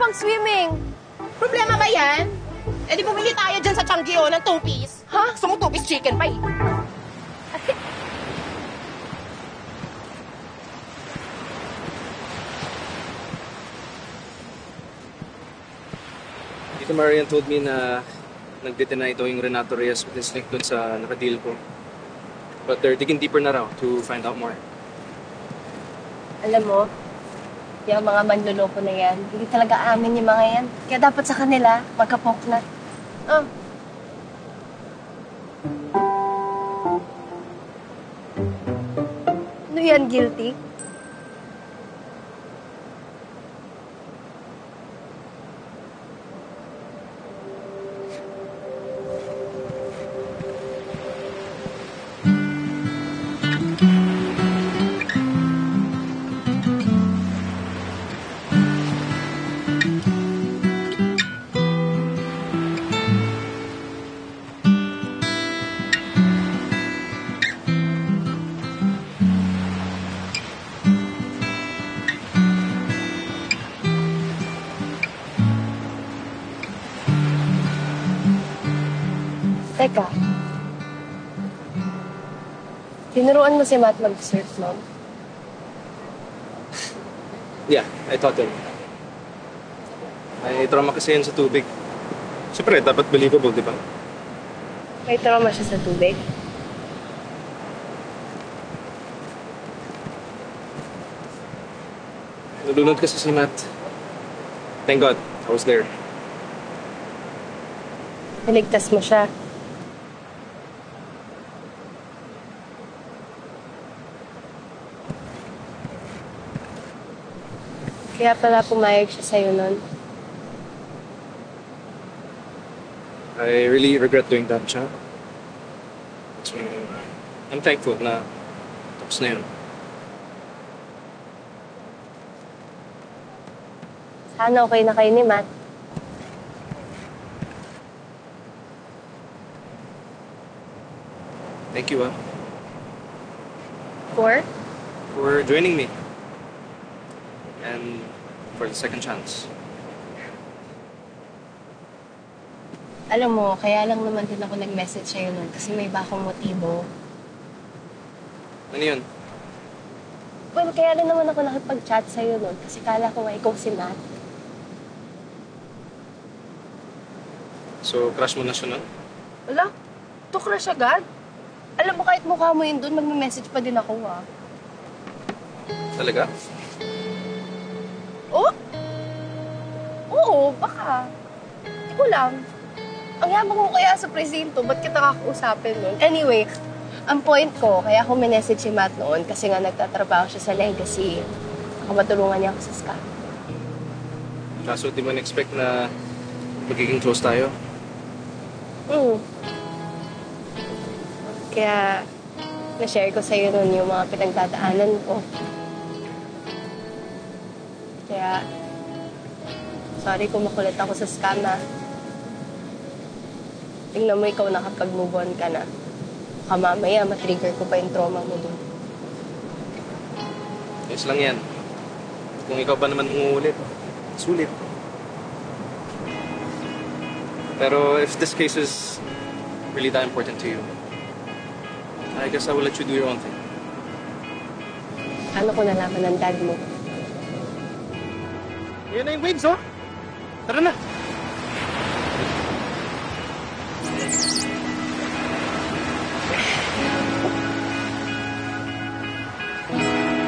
pang swimming. Problema ba yan? Eh di bumili tayo dyan sa Changgio ng 2-piece. Ha? Gusto mo 2-piece chicken pa eh. Tita Marian told me na nag-deny daw yung Renato Reyes with his link dun sa nakadeal ko. But they're digging deeper na raw to find out more. Alam mo, yung mga manluloko na yan, hindi talaga amin yung mga yan. Kaya dapat sa kanila, magkapoklat. Oh. Ano yan, guilty? Teka. Tinuruan mo si Matt mag-surf, ma'am? Yeah, I taught him. May trauma kasi yun sa tubig. Siyempre, dapat believable, di ba? May trauma siya sa tubig. Nalunod kasi si Matt. Thank God, I was there. Niligtas mo siya. Kaya pala pumayag siya sa'yo nun. I really regret doing that, siya. So, I'm thankful na tapos na yun. Sana okay na kayo ni Matt. Thank you, for joining me. And for the second chance. Alam mo, kaya lang naman din ako nag-message sa'yo nun kasi may iba akong motibo. Ano yun? Well, kaya lang naman ako nakipag-chat sa'yo nun kasi kala ko nga ikaw si Matt. So, crush mo na siya nun? Wala, to crush agad. Alam mo, kahit mukha mo yun dun, magme-message pa din ako, ha? Talaga? Oh? Oo, baka. Hindi ko lang. Ang yabang mo kaya sa presinto, ba't kita kakausapin nun? Anyway, ang point ko, kaya ako minessage si Matt noon kasi nga nagtatrabaho siya sa Legacy. Nakamatulungan niya ako sa SCA. Kaso di man expect na magiging close tayo. Kaya, na-share ko sa'yo nun yung mga pinagdadaanan ko. Kaya, sorry kung makulit ako sa scam, ha. Tingnan mo ikaw nakapag-move on ka na. Baka mamaya, matrigger ko pa yung trauma mo dun. Yes lang yan. Kung ikaw pa naman umuulit, sulit. Pero if this case is really that important to you, I guess I will let you do your own thing. Paano ko nalaman ng dad mo? Yan na yung waves, oh! Tara na!